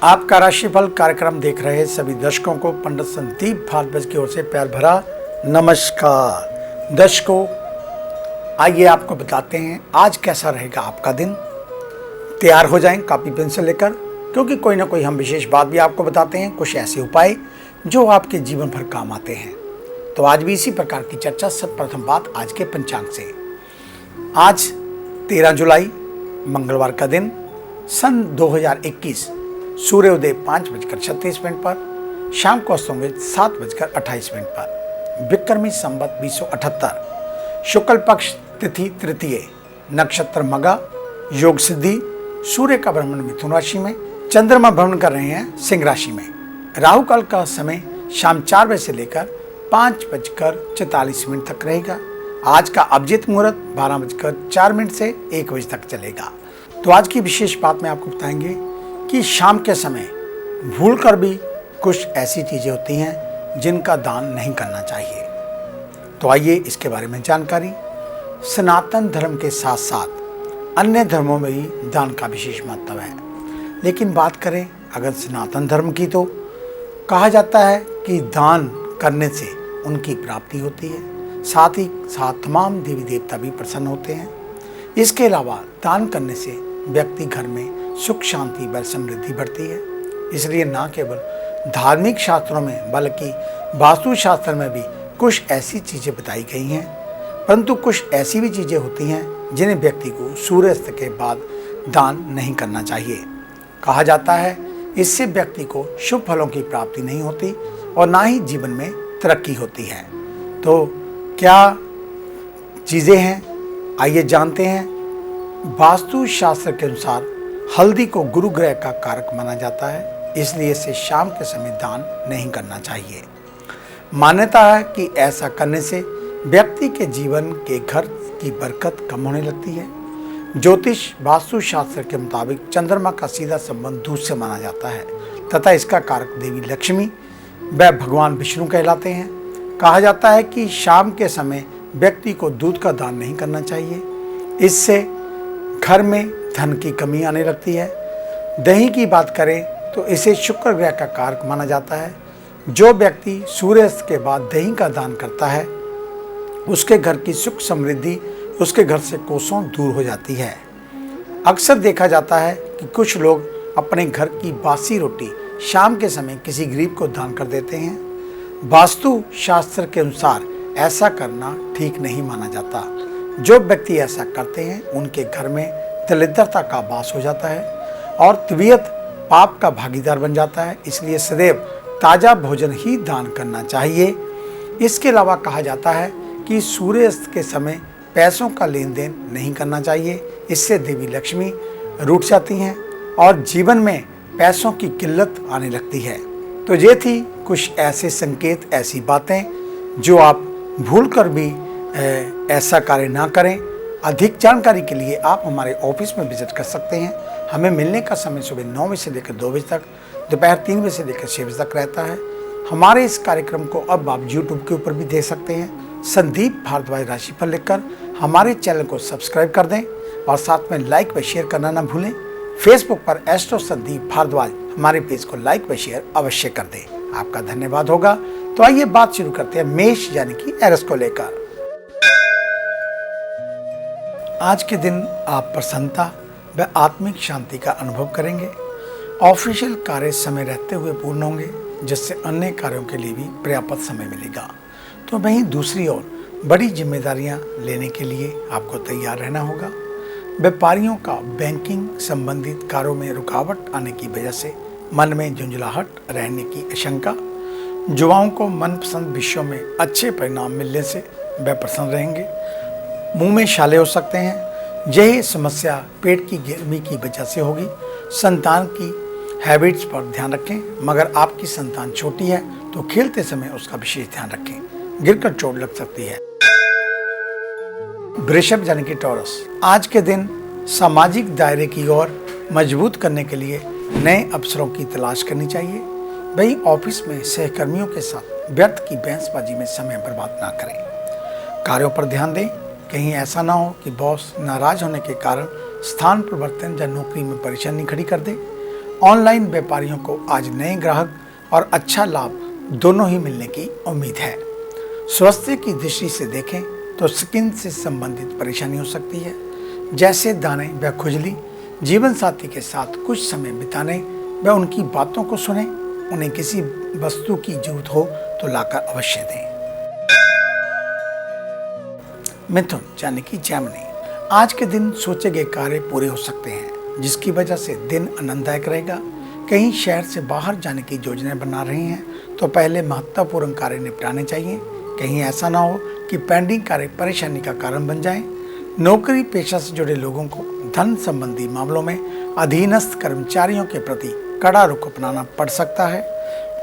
आपका राशिफल कार्यक्रम देख रहे सभी दर्शकों को पंडित संदीप भारद्वाज की ओर से प्यार भरा नमस्कार। दर्शकों, आइए आपको बताते हैं आज कैसा रहेगा आपका दिन। तैयार हो जाएं कॉपी पेंसिल लेकर, क्योंकि कोई ना कोई हम विशेष बात भी आपको बताते हैं, कुछ ऐसे उपाय जो आपके जीवन भर काम आते हैं। तो आज भी इसी प्रकार की चर्चा। सर्वप्रथम बात आज के पंचांग से। आज 13 जुलाई मंगलवार का दिन, सन 2021, सूर्योदय 5:36 पर, शाम को अस्त होंगे 7:28 पर, विक्रमी संवत 2078, शुक्ल पक्ष तिथि तृतीय, नक्षत्र मगा, योग सिद्धि, सूर्य का भ्रमण मिथुन राशि में, चंद्रमा भ्रमण कर रहे हैं सिंह राशि में। राहु काल का समय शाम 4 बजे से लेकर 5:44 तक रहेगा। आज का अभिजीत मुहूर्त 12:04 से 1 बजे तक चलेगा। तो आज की विशेष बात में आपको बताएंगे कि शाम के समय भूलकर भी कुछ ऐसी चीजें होती हैं जिनका दान नहीं करना चाहिए। तो आइए इसके बारे में जानकारी। सनातन धर्म के साथ साथ अन्य धर्मों में भी दान का विशेष महत्व है, लेकिन बात करें अगर सनातन धर्म की, तो कहा जाता है कि दान करने से उनकी प्राप्ति होती है, साथ ही साथ तमाम देवी देवता भी प्रसन्न होते हैं। इसके अलावा दान करने से व्यक्ति घर में सुख शांति व समृद्धि बढ़ती है। इसलिए न केवल धार्मिक शास्त्रों में बल्कि वास्तु शास्त्र में भी कुछ ऐसी चीज़ें बताई गई हैं, परंतु कुछ ऐसी भी चीज़ें होती हैं जिन्हें व्यक्ति को सूर्यास्त के बाद दान नहीं करना चाहिए। कहा जाता है इससे व्यक्ति को शुभ फलों की प्राप्ति नहीं होती और ना ही जीवन में तरक्की होती है। तो क्या चीज़ें हैं, आइए जानते हैं। वास्तु शास्त्र के अनुसार हल्दी को गुरु ग्रह का कारक माना जाता है, इसलिए इसे शाम के समय दान नहीं करना चाहिए। मान्यता है कि ऐसा करने से व्यक्ति के जीवन के घर की बरकत कम होने लगती है। ज्योतिष वास्तु शास्त्र के मुताबिक चंद्रमा का सीधा संबंध दूध से माना जाता है तथा इसका कारक देवी लक्ष्मी व भगवान विष्णु कहलाते हैं। कहा जाता है कि शाम के समय व्यक्ति को दूध का दान नहीं करना चाहिए, इससे घर में धन की कमी आने लगती है। दही की बात करें तो इसे शुक्र ग्रह का कारक माना जाता है। जो व्यक्ति सूर्यास्त के बाद दही का दान करता है उसके घर की सुख समृद्धि उसके घर से कोसों दूर हो जाती है। अक्सर देखा जाता है कि कुछ लोग अपने घर की बासी रोटी शाम के समय किसी गरीब को दान कर देते हैं। वास्तु शास्त्र के अनुसार ऐसा करना ठीक नहीं माना जाता। जो व्यक्ति ऐसा करते हैं उनके घर में दरिद्रता का वास हो जाता है और तबीयत पाप का भागीदार बन जाता है। इसलिए सदैव ताज़ा भोजन ही दान करना चाहिए। इसके अलावा कहा जाता है कि सूर्यास्त के समय पैसों का लेन देन नहीं करना चाहिए, इससे देवी लक्ष्मी रूठ जाती हैं और जीवन में पैसों की किल्लत आने लगती है। तो ये थी कुछ ऐसे संकेत, ऐसी बातें जो आप भूलकर भी ऐसा कार्य ना करें। अधिक जानकारी के लिए आप हमारे ऑफिस में विजिट कर सकते हैं। हमें मिलने का समय सुबह 9 बजे से लेकर 2 बजे तक, दोपहर 3 बजे से लेकर 6 बजे तक रहता है। हमारे इस कार्यक्रम को अब आप YouTube के ऊपर भी देख सकते हैं। संदीप भारद्वाज राशिफल लिखकर हमारे चैनल को सब्सक्राइब कर दें और साथ में लाइक व शेयर करना ना भूलें। फेसबुक पर एस्ट्रो संदीप भारद्वाज हमारे पेज को लाइक व शेयर अवश्य कर दें, आपका धन्यवाद होगा। तो आइए बात शुरू करते हैं मेष यानी कि एरस को लेकर। आज के दिन आप प्रसन्नता व आत्मिक शांति का अनुभव करेंगे। ऑफिशियल कार्य समय रहते हुए पूर्ण होंगे, जिससे अन्य कार्यों के लिए भी पर्याप्त समय मिलेगा। तो वहीं दूसरी ओर बड़ी जिम्मेदारियां लेने के लिए आपको तैयार रहना होगा। व्यापारियों का बैंकिंग संबंधित कार्यों में रुकावट आने की वजह से मन में झुंझलाहट रहने की आशंका। युवाओं को मनपसंद विषयों में अच्छे परिणाम मिलने से वह प्रसन्न रहेंगे। मुंह में छाले हो सकते हैं, यही समस्या पेट की गर्मी की वजह से होगी। संतान की हैबिट्स पर ध्यान रखें, मगर आपकी संतान छोटी है तो खेलते समय उसका विशेष ध्यान रखें, गिरकर चोट लग सकती है। वृषभ यानी कि टॉरस, आज के दिन सामाजिक दायरे की ओर मजबूत करने के लिए नए अवसरों की तलाश करनी चाहिए। वहीं ऑफिस में सहकर्मियों के साथ व्यर्थ की बहसबाजी में समय बर्बाद ना करें। कार्यों पर ध्यान दें, कहीं ऐसा ना हो कि बॉस नाराज होने के कारण स्थान परिवर्तन या नौकरी में परेशानी खड़ी कर दे। ऑनलाइन व्यापारियों को आज नए ग्राहक और अच्छा लाभ दोनों ही मिलने की उम्मीद है। स्वास्थ्य की दृष्टि से देखें तो स्किन से संबंधित परेशानी हो सकती है, जैसे दाने व खुजली। जीवन साथी के साथ कुछ समय बिताने व उनकी बातों को सुने। उन्हें किसी वस्तु की जरूरत हो तो लाकर अवश्य दें। मिथुन यानी कि जेमिनी, आज के दिन सोचे गए कार्य पूरे हो सकते हैं, जिसकी वजह से दिन आनंददायक रहेगा। कहीं शहर से बाहर जाने की योजनाएं बना रहे हैं तो पहले महत्वपूर्ण कार्य निपटाने चाहिए। कहीं ऐसा ना हो कि पेंडिंग कार्य परेशानी का कारण बन जाए। नौकरी पेशा से जुड़े लोगों को धन संबंधी मामलों में अधीनस्थ कर्मचारियों के प्रति कड़ा रुख अपनाना पड़ सकता है।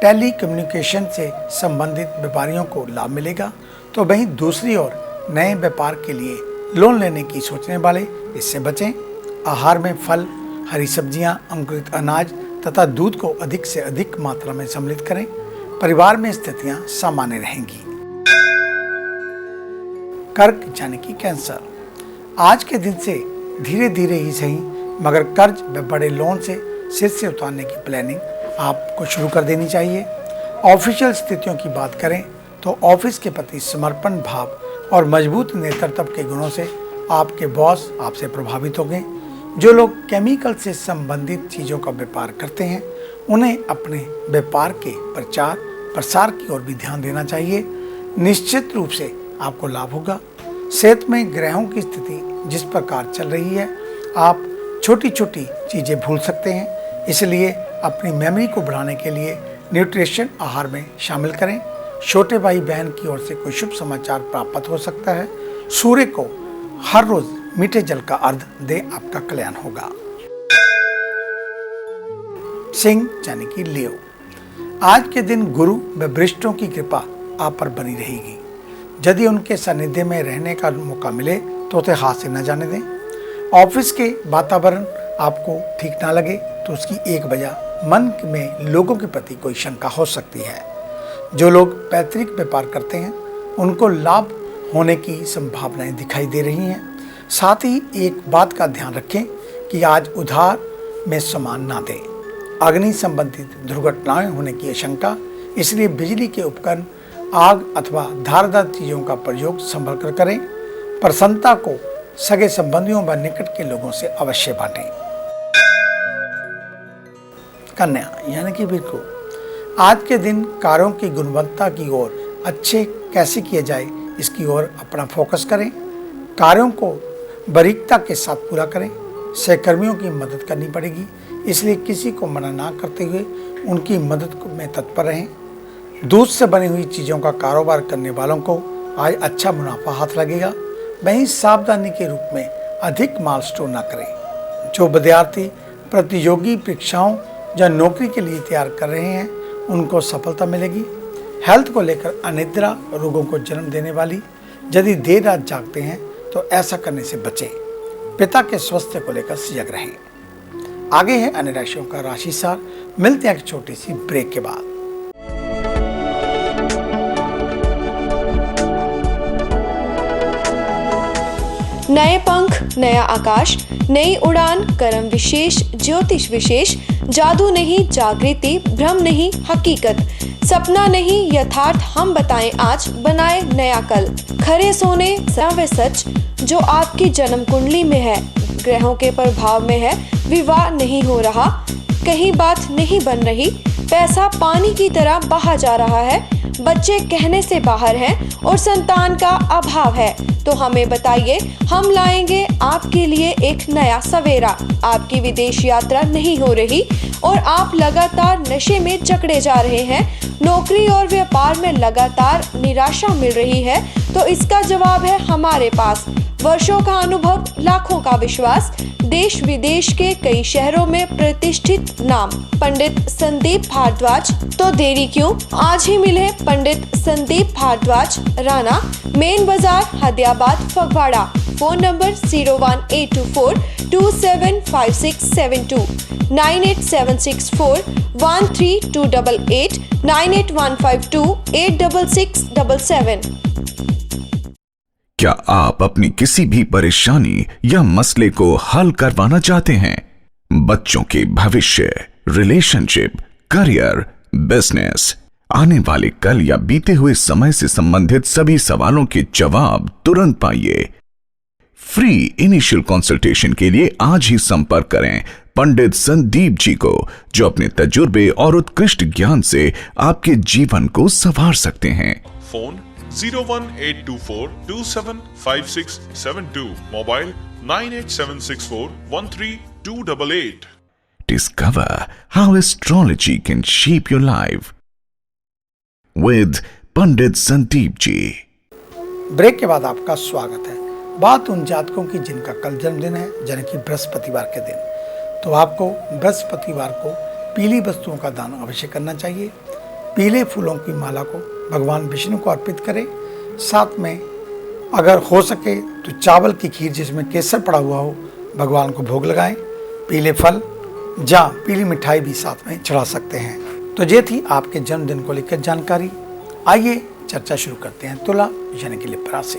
टेली कम्युनिकेशन से संबंधित व्यापारियों को लाभ मिलेगा, तो वहीं दूसरी ओर नए व्यापार के लिए लोन लेने की सोचने वाले इससे बचें। आहार में फल, हरी सब्जियां, अंकुरित अनाज तथा दूध को अधिक से अधिक मात्रा में सम्मिलित करें। परिवार में स्थितियां सामान्य रहेंगी। कर्क यानी कि कैंसर, आज के दिन से धीरे धीरे ही सही मगर कर्ज व बड़े लोन से सिर से उतारने की प्लानिंग आपको शुरू कर देनी चाहिए। ऑफिशियल स्थितियों की बात करें तो ऑफिस के प्रति समर्पण भाव और मजबूत नेतृत्व के गुणों से आपके बॉस आपसे प्रभावित होंगे। जो लोग केमिकल से संबंधित चीज़ों का व्यापार करते हैं उन्हें अपने व्यापार के प्रचार प्रसार की ओर भी ध्यान देना चाहिए। निश्चित रूप से आपको लाभ होगा। सेहत में ग्रहों की स्थिति जिस प्रकार चल रही है, आप छोटी छोटी चीज़ें भूल सकते हैं। इसलिए अपनी मेमोरी को बढ़ाने के लिए न्यूट्रिशन आहार में शामिल करें। छोटे भाई बहन की ओर से कोई शुभ समाचार प्राप्त हो सकता है। सूर्य को हर रोज मीठे जल का अर्घ्य दे, आपका कल्याण होगा। सिंह यानी कि लियो, आज के दिन गुरु व वरिष्ठों की कृपा आप पर बनी रहेगी। यदि उनके सानिध्य में रहने का मौका मिले तो उसे हाथ से न जाने दें। ऑफिस के वातावरण आपको ठीक ना लगे तो उसकी एक वजह मन में लोगों के प्रति कोई शंका हो सकती है। जो लोग पैतृक व्यापार करते हैं उनको लाभ होने की संभावनाएं दिखाई दे रही हैं। साथ ही एक बात का ध्यान रखें कि आज उधार में सामान ना दें। अग्नि संबंधित दुर्घटनाएं होने की आशंका, इसलिए बिजली के उपकरण, आग अथवा धारदार चीजों का प्रयोग संभल कर करें। प्रसन्नता को सगे संबंधियों व निकट के लोगों से अवश्य बांटें। कन्या यानी कि बिल्कुल, आज के दिन कार्यों की गुणवत्ता की ओर अच्छे कैसे किए जाए इसकी ओर अपना फोकस करें। कार्यों को बारीकता के साथ पूरा करें। सहकर्मियों की मदद करनी पड़ेगी, इसलिए किसी को मना ना करते हुए उनकी मदद में तत्पर रहें। दूध से बनी हुई चीज़ों का कारोबार करने वालों को आज अच्छा मुनाफा हाथ लगेगा। वहीं सावधानी के रूप में अधिक माल स्टोर न करें। जो विद्यार्थी प्रतियोगी परीक्षाओं या नौकरी के लिए तैयार कर रहे हैं उनको सफलता मिलेगी। हेल्थ को लेकर अनिद्रा रोगों को जन्म देने वाली, यदि देर रात जागते हैं तो ऐसा करने से बचें। पिता के स्वास्थ्य को लेकर सजग रहें। आगे है अन्य राशियों का राशि सार। मिलते हैं एक छोटी सी ब्रेक के बाद। नए पंख, नया आकाश, नई उड़ान, कर्म विशेष, ज्योतिष विशेष, जादू नहीं जागृति, भ्रम नहीं हकीकत, सपना नहीं यथार्थ, हम बताएं आज, बनाए नया कल। खरे सोने व सच जो आपकी जन्म कुंडली में है, ग्रहों के प्रभाव में है, विवाह नहीं हो रहा, कहीं बात नहीं बन रही, पैसा पानी की तरह बहा जा रहा है, बच्चे कहने से बाहर हैं और संतान का अभाव है, तो हमें बताइए, हम लाएंगे आपके लिए एक नया सवेरा। आपकी विदेश यात्रा नहीं हो रही और आप लगातार नशे में जकड़े जा रहे हैं, नौकरी और व्यापार में लगातार निराशा मिल रही है, तो इसका जवाब है हमारे पास। वर्षों का अनुभव, लाखों का विश्वास, देश विदेश के कई शहरों में प्रतिष्ठित नाम पंडित संदीप भारद्वाज। तो देरी क्यों, आज ही मिले पंडित संदीप भारद्वाज, राणा, मेन बाजार, हदियाबाद, फगवाड़ा। Phone number 01824275672, 9876413288, 9815286677। क्या आप अपनी किसी भी परेशानी या मसले को हल करवाना चाहते हैं? बच्चों के भविष्य, रिलेशनशिप, करियर, बिजनेस, आने वाले कल या बीते हुए समय से संबंधित सभी सवालों के जवाब तुरंत पाइए। फ्री इनिशियल कंसल्टेशन के लिए आज ही संपर्क करें पंडित संदीप जी को, जो अपने तजुर्बे और उत्कृष्ट ज्ञान से आपके जीवन को संवार सकते हैं। Phone 01824275672, mobile 9876413288। Discover how astrology can shape your life with Pandit Sandeep ji. Break के बाद आपका स्वागत है। बात उन जातकों की जिनका कल जन्मदिन है, यानी कि बृहस्पतिवार के दिन। तो आपको बृहस्पतिवार को पीली वस्तुओं का दान अवश्य करना चाहिए। पीले फूलों की माला को भगवान विष्णु को अर्पित करें। साथ में अगर हो सके तो चावल की खीर जिसमें केसर पड़ा हुआ हो, भगवान को भोग लगाएं। पीले फल या पीली मिठाई भी साथ में चढ़ा सकते हैं। तो ये थी आपके जन्मदिन को लेकर जानकारी। आइए चर्चा शुरू करते हैं तुला यानी कि लिप्रा से।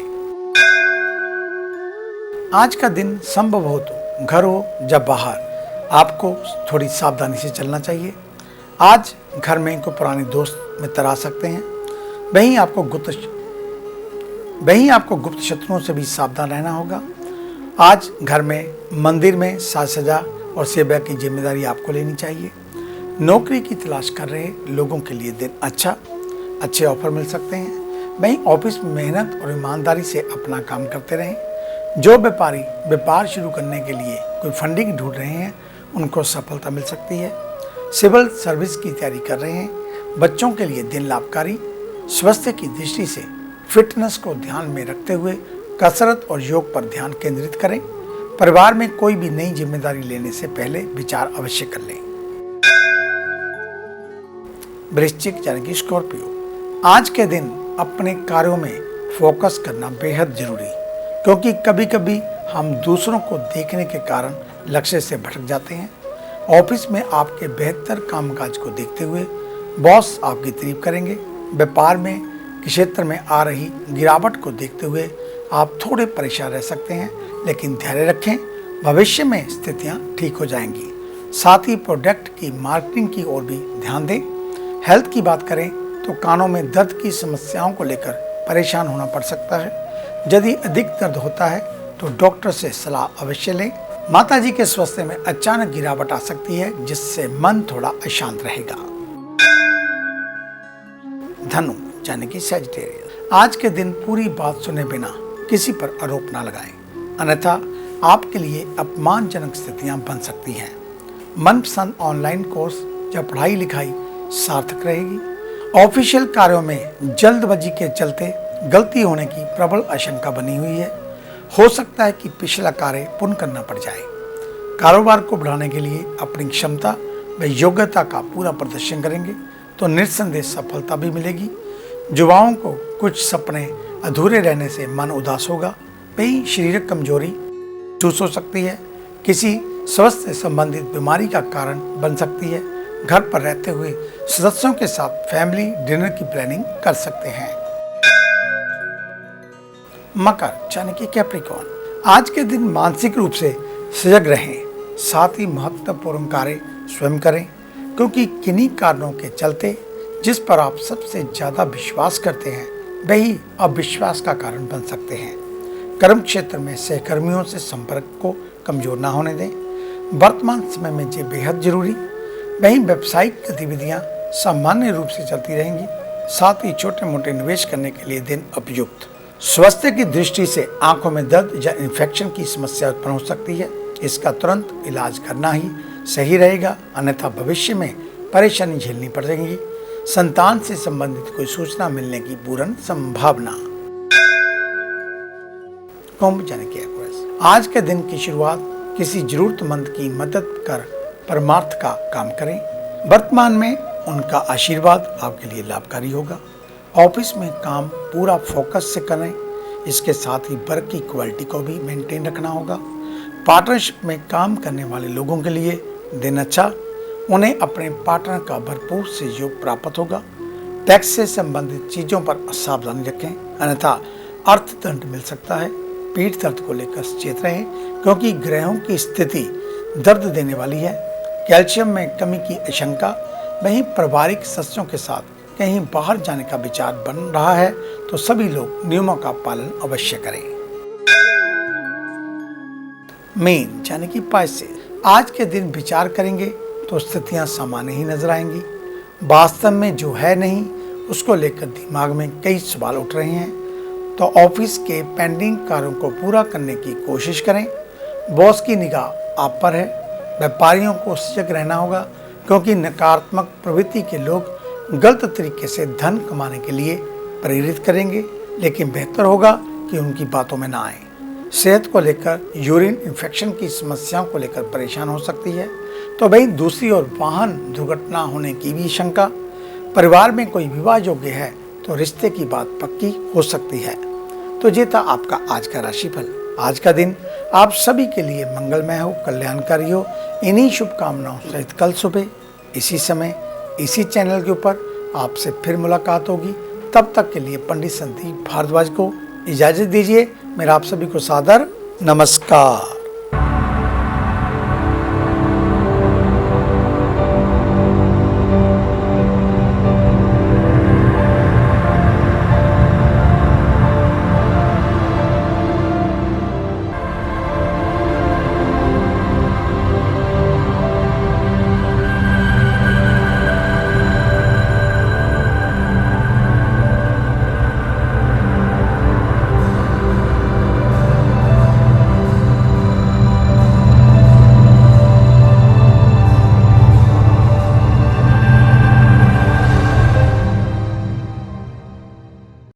आज का दिन संभव हो तो घर हो या बाहर आपको थोड़ी सावधानी से चलना चाहिए। आज घर में इनको पुराने दोस्त मित्र आ सकते हैं। वहीं आपको गुप्त शत्रुओं से भी सावधान रहना होगा। आज घर में मंदिर में साज सजा और सेवा की जिम्मेदारी आपको लेनी चाहिए। नौकरी की तलाश कर रहे लोगों के लिए दिन अच्छे ऑफर मिल सकते हैं। वहीं ऑफिस में मेहनत और ईमानदारी से अपना काम करते रहें। जो व्यापारी व्यापार शुरू करने के लिए कोई फंडिंग ढूंढ रहे हैं, उनको सफलता मिल सकती है। सिविल सर्विस की तैयारी कर रहे हैं, बच्चों के लिए दिन लाभकारी। स्वास्थ्य की दृष्टि से फिटनेस को ध्यान में रखते हुए कसरत और योग पर ध्यान केंद्रित करें। परिवार में कोई भी नई जिम्मेदारी लेने से पहले विचार अवश्य कर लें। वृश्चिक यानी कि स्कॉर्पियो, आज के दिन अपने कार्यों में फोकस करना बेहद जरूरी, क्योंकि कभी कभी हम दूसरों को देखने के कारण लक्ष्य से भटक जाते हैं। ऑफिस में आपके बेहतर कामकाज को देखते हुए बॉस आपकी तारीफ करेंगे। व्यापार में क्षेत्र में आ रही गिरावट को देखते हुए आप थोड़े परेशान रह सकते हैं, लेकिन धैर्य रखें, भविष्य में स्थितियां ठीक हो जाएंगी। साथ ही प्रोडक्ट की मार्केटिंग की ओर भी ध्यान दें। हेल्थ की बात करें तो कानों में दर्द की समस्याओं को लेकर परेशान होना पड़ सकता है। यदि अधिक दर्द होता है तो डॉक्टर से सलाह अवश्य लें। माताजी के स्वास्थ्य में अचानक गिरावट आ सकती है, जिससे मन थोड़ा अशांत रहेगा। धनु यानी कि सैजिटेरियस, आज के दिन पूरी बात सुने बिना किसी पर आरोप ना लगाएं, अन्यथा आपके लिए अपमानजनक स्थितियां बन सकती हैं। मनपसंद ऑनलाइन कोर्स या पढ़ाई लिखाई सार्थक रहेगी। ऑफिशियल कार्यों में जल्दबाजी के चलते गलती होने की प्रबल आशंका बनी हुई है। हो सकता है कि पिछला कार्य पूर्ण करना पड़ जाए। कारोबार को बढ़ाने के लिए अपनी क्षमता व योग्यता का पूरा प्रदर्शन करेंगे तो निस्संदेह सफलता भी मिलेगी। युवाओं को कुछ सपने अधूरे रहने से मन उदास होगा। वहीं शारीरिक कमजोरी महसूस हो सकती है, किसी स्वास्थ्य से संबंधित बीमारी का कारण बन सकती है। घर पर रहते हुए सदस्यों के साथ फैमिली डिनर की प्लानिंग कर सकते हैं। मकर यानी कि कैप्रिकॉर्न, आज के दिन मानसिक रूप से सजग रहें। साथ ही महत्वपूर्ण कार्य स्वयं करें, क्योंकि किन्हीं कारणों के चलते जिस पर आप सबसे ज्यादा विश्वास करते हैं वही अविश्वास का कारण बन सकते हैं। कर्म क्षेत्र में सहकर्मियों से संपर्क को कमजोर ना होने दें। वर्तमान समय में ये बेहद जरूरी। वहीं व्यावसायिक गतिविधियां सामान्य रूप से चलती रहेंगी। साथ ही छोटे मोटे निवेश करने के लिए दिन उपयुक्त। स्वास्थ्य की दृष्टि से आंखों में दर्द या इन्फेक्शन की समस्या उत्पन्न हो सकती है। इसका तुरंत इलाज करना ही सही रहेगा, अन्यथा भविष्य में परेशानी झेलनी पड़ेगी। संतान से संबंधित कोई सूचना मिलने की पूर्ण संभावना। कुंभ यानी कि एक्वेरियस, आज के दिन की शुरुआत किसी जरूरतमंद की मदद कर परमार्थ का काम करें। वर्तमान में उनका आशीर्वाद आपके लिए लाभकारी होगा। ऑफिस में काम पूरा फोकस से करें। इसके साथ ही वर्क की क्वालिटी को भी मेंटेन रखना होगा। पार्टनरशिप में काम करने वाले लोगों के लिए दिन अच्छा। उन्हें अपने पार्टनर का भरपूर सहयोग प्राप्त होगा। टैक्स से संबंधित चीजों पर सावधानी रखें, अन्यथा अर्थदंड मिल सकता है। पीठ दर्द को लेकर सचेत रहें, क्योंकि ग्रहों की स्थिति दर्द देने वाली है। कैल्शियम में कमी की आशंका। वहीं पारिवारिक सदस्यों के साथ कहीं बाहर जाने का विचार बन रहा है तो सभी लोग नियमों का पालन अवश्य करें। मीन यानी कि पाइसेस, आज के दिन विचार करेंगे तो स्थितियां सामान्य ही नजर आएंगी। वास्तव में जो है नहीं उसको लेकर दिमाग में कई सवाल उठ रहे हैं, तो ऑफिस के पेंडिंग कार्यों को पूरा करने की कोशिश करें। बॉस की निगाह आप पर है। व्यापारियों को सजग रहना होगा, क्योंकि नकारात्मक प्रवृत्ति के लोग गलत तरीके से धन कमाने के लिए प्रेरित करेंगे, लेकिन बेहतर होगा कि उनकी बातों में ना आए। सेहत को लेकर यूरिन इन्फेक्शन की समस्याओं को लेकर परेशान हो सकती है। तो वहीं दूसरी ओर वाहन दुर्घटना होने की भी शंका। परिवार में कोई विवाह योग्य है तो रिश्ते की बात पक्की हो सकती है। तो ये था आपका आज का राशिफल। आज का दिन आप सभी के लिए मंगलमय हो, कल्याणकारी हो। इन्हीं शुभकामनाओं सहित कल सुबह इसी समय इसी चैनल के ऊपर आपसे फिर मुलाकात होगी। तब तक के लिए पंडित संदीप भारद्वाज को इजाजत दीजिए। मेरा आप सभी को सादर नमस्कार।